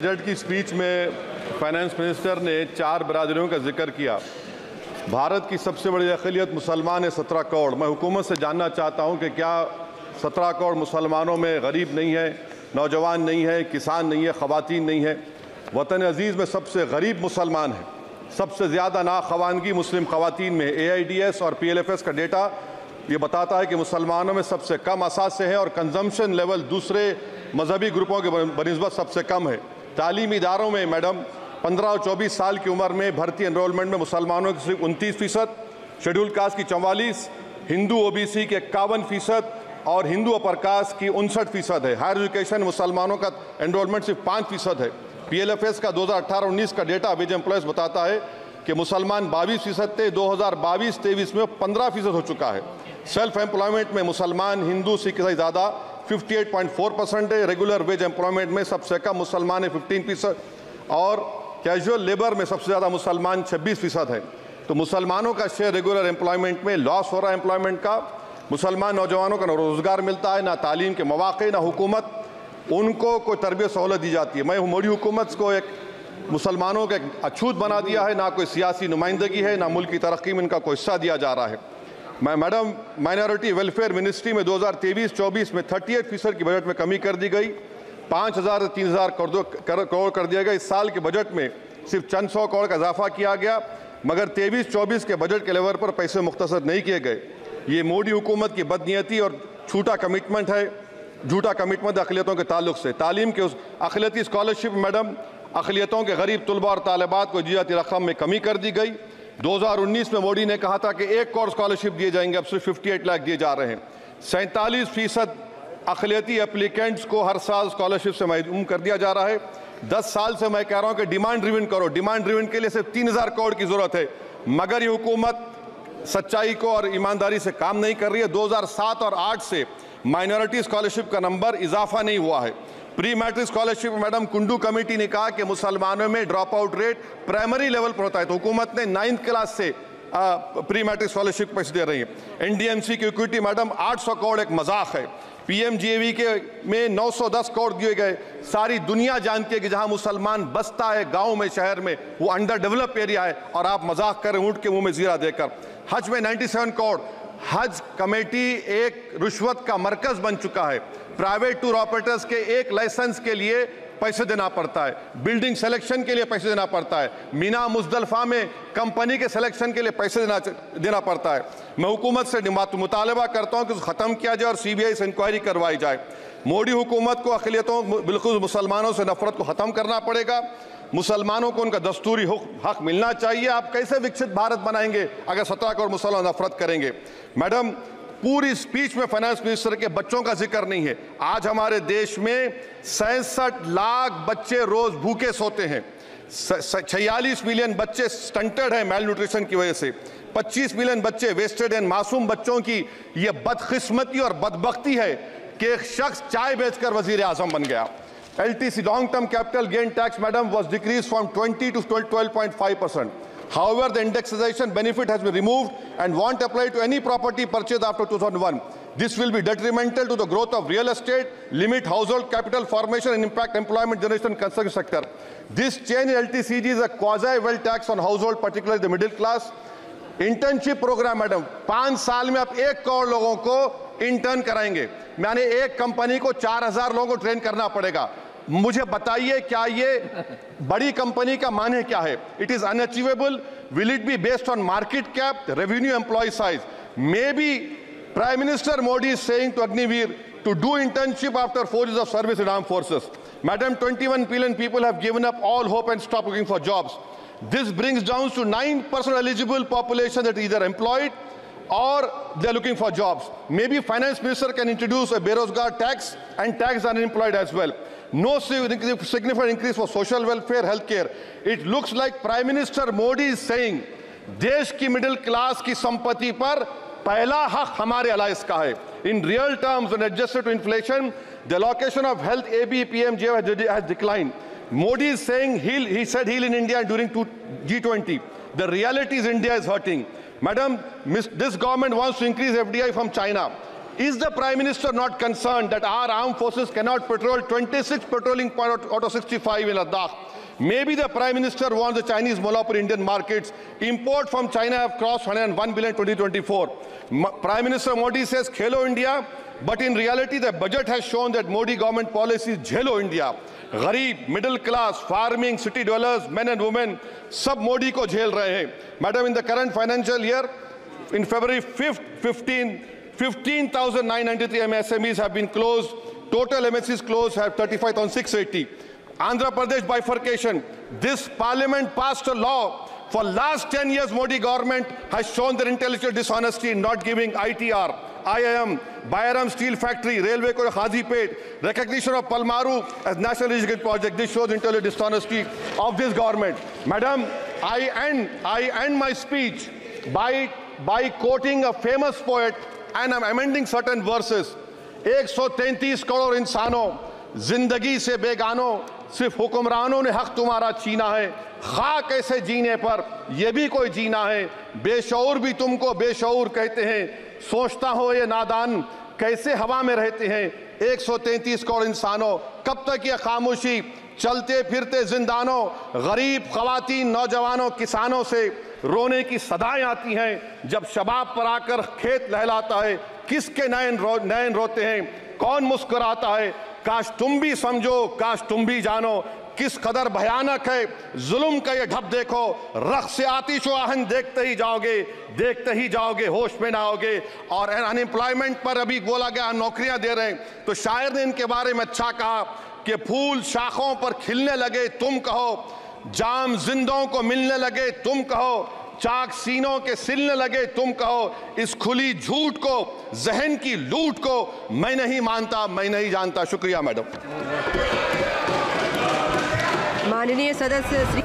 Budget की speech में finance minister ने 4 बरादरियों का जिक्र किया। भारत की सबसे बड़ी अक़लियत मुसलमान है 17 करोड़। मैं हुकूमत से जानना चाहता हूं कि क्या 17 करोड़ मुसलमानों में गरीब नहीं है, नौजवान नहीं है, किसान नहीं है, ख़वातीन नहीं है? वतन अजीज़ में सबसे गरीब मुसलमान है, सबसे ज़्यादा नाखवानगी मुस्लिम ख़वातीन में। AIDS और PLFS का डेटा ये बताता है कि मुसलमानों में सबसे कम असासे हैं और कंजम्पशन लेवल दूसरे मजहबी ग्रुपों के बनिस्बत सबसे कम है। तालीमी इदारों में मैडम 15 और 24 साल की उम्र में भर्ती एनरोलमेंट में मुसलमानों की सिर्फ 29%, शेड्यूल कास्ट की 44%, हिंदू OBC के 51% और हिंदू अपर कास्ट की 59% है। हायर एजुकेशन मुसलमानों का एनरोलमेंट सिर्फ 5% है। PLFS का 2018-19 का डेटा वेज एम्प्लॉयज़ बताता है कि मुसलमान 22% थे, 2022-23 में 15% हो चुका है। सेल्फ एम्प्लॉयमेंट में मुसलमान हिंदू सिख से ज़्यादा 58.4% है। रेगुलर वेज एम्प्लॉयमेंट में सबसे कम मुसलमान है 15% और कैजुअल लेबर में सबसे ज़्यादा मुसलमान 26% है। तो मुसलमानों का शेयर रेगुलर एम्प्लॉयमेंट में लॉस हो रहा है एम्प्लॉयमेंट का। मुसलमान नौजवानों का ना रोज़गार मिलता है, ना तालीम के मौक़े, ना हुकूमत उनको कोई तरबियत सहूलत दी जाती है। मैं मोदी हुकूमत को एक मुसलमानों का एक अछूत बना दिया है, ना कोई सियासी नुमाइंदगी है, ना मुल्क की तरक्की में इनका कोई हिस्सा दिया जा रहा है। मैडम माइनॉरिटी वेलफेयर मिनिस्ट्री में 2023-24 में 38% की बजट में कमी कर दी गई, 5,000 से 3,000 करोड़ कर दिया गया। इस साल के बजट में सिर्फ चंद 100 करोड़ का इजाफा किया गया, मगर 23-24 के बजट के लेवल पर पैसे मुख्तसर नहीं किए गए। ये मोदी हुकूमत की बदनीयती और झूठा कमिटमेंट अक़लियतों के ताल्लुक से। तालीम के उस अक़लियती स्कॉलरशिप मैडम अक़लियतों के गरीब तलबा और तालिबात को जियाती रकम में कमी कर दी गई। 2019 में मोदी ने कहा था कि 1 करोड़ स्कॉलरशिप दिए जाएंगे, अब सिर्फ 58 लाख दिए जा रहे हैं। 47% अक़लियती एप्लीकेंट्स को हर साल स्कॉलरशिप से महरूम कर दिया जा रहा है। 10 साल से मैं कह रहा हूं कि डिमांड ड्रिवन करो। डिमांड ड्रिवन के लिए सिर्फ 3,000 करोड़ की जरूरत है, मगर ये हुकूमत सच्चाई को और ईमानदारी से काम नहीं कर रही है। 2007 और 8 से माइनॉरिटी स्कॉलरशिप का नंबर इजाफा नहीं हुआ है। Pre matric scholarship madam Kundu committee ने कहा कि मुसलमानों में drop out rate primary level पर होता है, तो हुकूमत ने 9th क्लास से प्री मैट्रिक स्कॉलरशिप पैसे दे रही है। NDMC की इक्विटी मैडम 800 करोड़ एक मजाक है। PMGAV के में 910 करोड़ दिए गए। सारी दुनिया जानती है कि जहां मुसलमान बसता है गांव में, शहर में, वो अंडर डेवलप एरिया है और आप मजाक करें ऊंट के मुंह में जीरा देकर। हज में 97 करोड़। हज कमेटी एक रिश्वत का मरकज बन चुका है। प्राइवेट टूर ऑपरेटर्स के एक लाइसेंस के लिए पैसे देना पड़ता है, बिल्डिंग सिलेक्शन के लिए पैसे देना पड़ता है, मीना मुजदलफा में कंपनी के सिलेक्शन के लिए पैसे देना पड़ता है। मैं हुकूमत से मुतालबा करता हूं कि ख़त्म किया जाए और CBI से इंक्वायरी करवाई जाए। मोदी हुकूमत को अक़लियतों बिल्कुल मुसलमानों से नफरत को ख़त्म करना पड़ेगा। मुसलमानों को उनका दस्तूरी हक मिलना चाहिए। आप कैसे विकसित भारत बनाएंगे अगर 17 करोड़ मुसलमान नफरत करेंगे? मैडम पूरी स्पीच में फाइनेंस मिनिस्टर के बच्चों का जिक्र नहीं है। आज हमारे देश में 66 लाख बच्चे रोज भूखे सोते हैं। 46 मिलियन बच्चे स्टंटेड हैं मेल न्यूट्रिशन की वजह से। 25 मिलियन बच्चे वेस्टेड हैं। मासूम बच्चों की यह बदकिस्मती और बदबख्ती है कि एक शख्स चाय बेचकर वजीर आजम बन गया। LTC long term capital gain tax madam was decreased from 20 to 12.5%. However, the indexation benefit has been removed and won't apply to any property purchased after 2001. This will be detrimental to the growth of real estate, limit household capital formation and impact employment generation and construction sector. This change in LTCG is a quasi-wealth tax on household, particularly the middle class. Internship programme madam 5 साल में आप 1 करोड़ लोगों को intern कराएंगे, यानी एक company को 4,000 लोगों को ट्रेन करना पड़ेगा। मुझे बताइए क्या ये बड़ी कंपनी का माने क्या है? It is unachievable. Will it be based on market cap, revenue, employ size? Maybe prime minister Modi is saying to Agniveer to do internship after 4 years of service in armed forces. Madam, 21 billion people have given up all hope and stopped looking for jobs. This brings down to 9% eligible population that is either employed or they're looking for jobs. Maybe finance minister can introduce a Berozgar tax and tax unemployed as well. No significant increase for social welfare, healthcare. It looks like Prime Minister Modi is saying, देश की middle class की संपत्ति पर पहला हक हमारे alliance का है. In real terms, when adjusted to inflation, the allocation of health ABPMJ has declined. Modi is saying he said heal in India during G20. The reality is India is hurting. Madam, this government wants to increase FDI from China. Is the Prime Minister not concerned that our armed forces cannot patrol 26 patrolling point out of 65 in Ladakh? Maybe the Prime Minister wants the Chinese monopoly Indian markets. Import from China have crossed 101 billion 2024. Prime Minister Modi says Khelo India, but in reality the budget has shown that Modi government policy is Jhelo India. गरीब, middle class, farming, city dwellers, men and women, सब मोदी को झेल रहे हैं. Madam, in the current financial year, in February 5th, 15,993 MSMEs have been closed. Total MSCs closed have 35,680. Andhra Pradesh bifurcation. This parliament passed a law. For last 10 years, Modi government has shown their intellectual dishonesty in not giving ITR, IIM, Bayaram Steel Factory, Railway ko Khazipet, recognition of Palmaru as National Irrigation Project. This shows intellectual dishonesty of this government. Madam, I end my speech by quoting a famous poet, and I'm amending certain verses. 133 crore इंसानों, जिंदगी से बेगानों, सिर्फ हुक्मरानों ने हक तुम्हारा छीना है. खाक ऐसे जीने पर ये भी कोई जीना है. बेशऊर भी तुमको बेशऊर कहते हैं. सोचता हो ये नादान कैसे हवा में रहते हैं. 133 करोड़ इंसानों, कब तक ये खामोशी? चलते फिरते जिंदानों, गरीब खवातीन, नौजवानों, किसानों से रोने की सदाएं आती हैं. जब शबाब पर आकर खेत लहलाता है, किसके नयन रोते हैं, कौन मुस्कुराता है? काश तुम भी समझो, काश तुम भी जानो किस कदर भयानक है जुल्म का ये ढब. देखो रख्स से आतिश व आहन देखते ही जाओगे, होश में ना होगे. और अनएम्प्लॉयमेंट पर अभी बोला गया नौकरियां दे रहे हैं, तो शायर ने इनके बारे में अच्छा कहा कि फूल शाखों पर खिलने लगे तुम कहो, जाम जिंदों को मिलने लगे तुम कहो, चाक सीनों के सिलने लगे तुम कहो. इस खुली झूठ को, जहन की लूट को मैं नहीं मानता, मैं नहीं जानता. शुक्रिया मैडम. माननीय सदस्य श्री